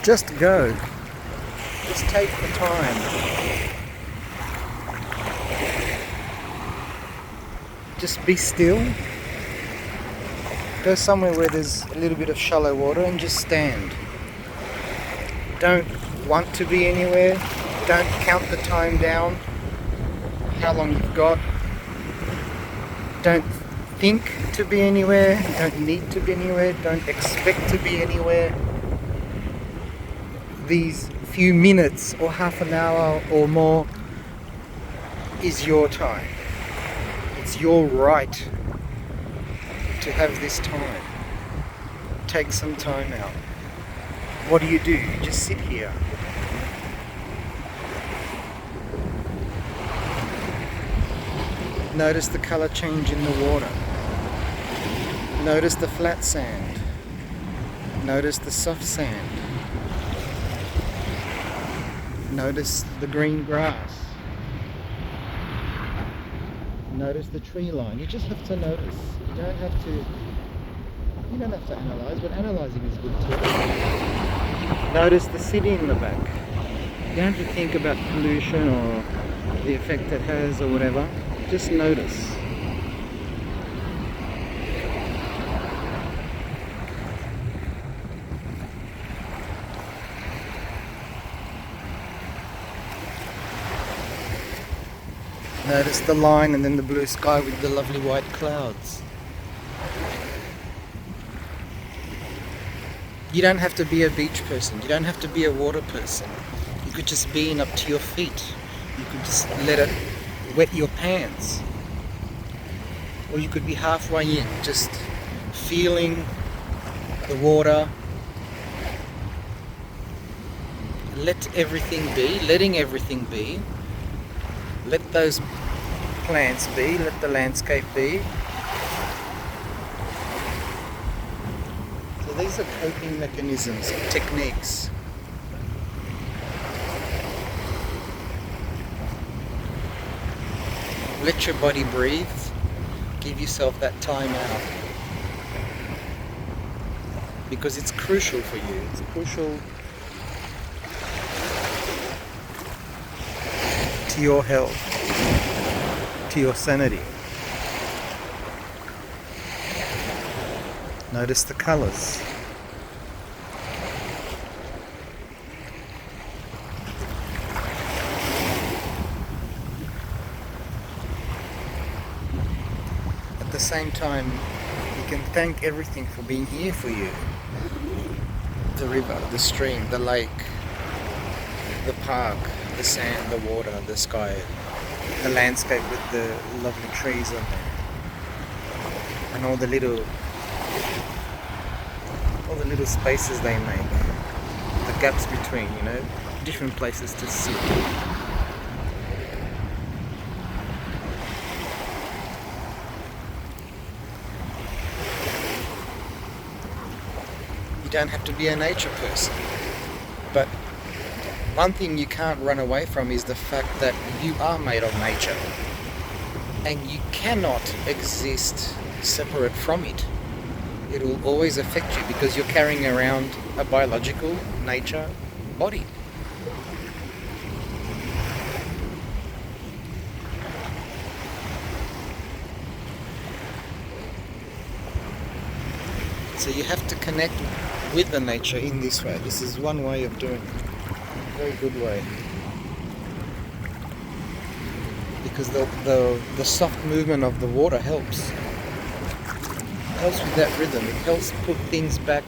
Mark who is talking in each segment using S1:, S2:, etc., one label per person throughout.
S1: Just go. Just take the time. Just be still. Go somewhere where there's a little bit of shallow water and just stand. Don't want to be anywhere. Don't count the time down, how long you've got. Don't think to be anywhere. Don't need to be anywhere. Don't expect to be anywhere. These few minutes or half an hour or more is your time. It's your right to have this time. Take some time out. What do? You just sit here. Notice the color change in the water. Notice the flat sand. Notice the soft sand. Notice the green grass. Notice the tree line. You just have to notice. You don't have to analyze, but analyzing is good too. Notice the city in the back. You don't have to think about pollution or the effect it has or whatever. Just notice. Notice the line and then the blue sky with the lovely white clouds. You don't have to be a beach person. You don't have to be a water person. You could just be in up to your feet. You could just let it wet your pants. Or you could be halfway in, just feeling the water. Let everything be, letting everything be. Let those plants be, let the landscape be. So these are coping mechanisms, techniques. Let your body breathe. Give yourself that time out. Because it's crucial for you. It's crucial to your health, to your sanity. Notice the colors. At the same time, you can thank everything for being here for you. The river, the stream, the lake, the park, the sand, the water, the sky, the landscape with the lovely trees on there, and all the little spaces they make, the gaps between, different places to sit. You don't have to be a nature person, but one thing you can't run away from is the fact that you are made of nature, and you cannot exist separate from it. It will always affect you because you're carrying around a biological nature body. So you have to connect with the nature in this way. This is one way of doing it. Very good way, because the soft movement of the water helps with that rhythm. It helps put things back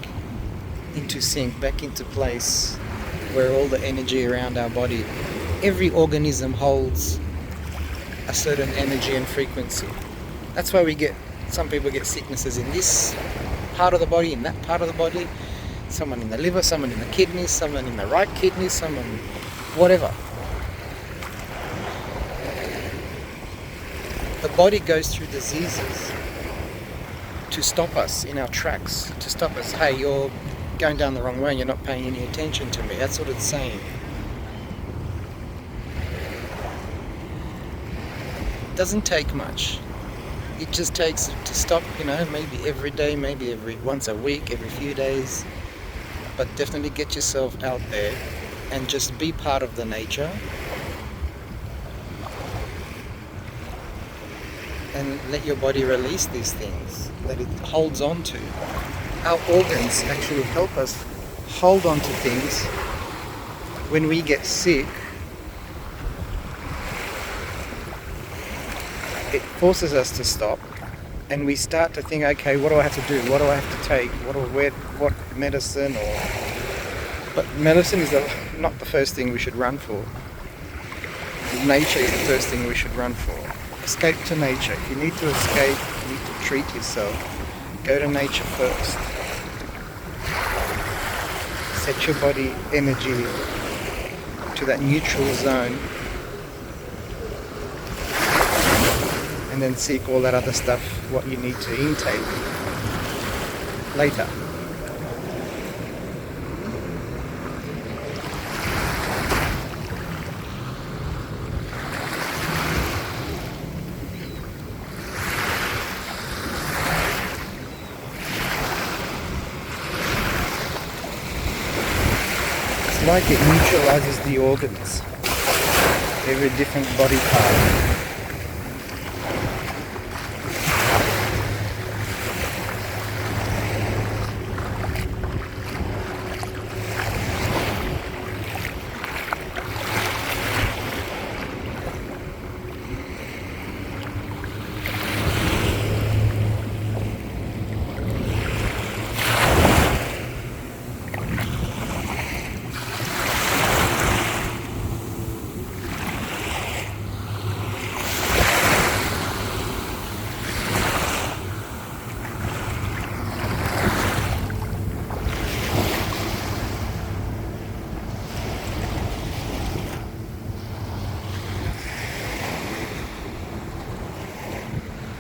S1: into sync, back into place, where all the energy around our body, every organism holds a certain energy and frequency. That's why some people get sicknesses in this part of the body, in that part of the body. Someone in the liver, someone in the kidneys, someone in the right kidney, someone whatever. The body goes through diseases to stop us in our tracks, to stop us. Hey, you're going down the wrong way and you're not paying any attention to me. That's what it's saying. It doesn't take much. It just takes to stop, maybe every day, maybe every once a week, every few days. but definitely get yourself out there and just be part of the nature and let your body release these things that it holds on to. Our organs actually help us hold on to things. When we get sick, it forces us to stop and we start to think, okay, what do I have to do? What do I have to take? What medicine? But medicine is not the first thing we should run for. Nature is the first thing we should run for. Escape to nature. If you need to escape, you need to treat yourself. Go to nature first. Set your body energy to that neutral zone, and then seek all that other stuff, what you need to intake later. It's like it neutralizes the organs, every different body part.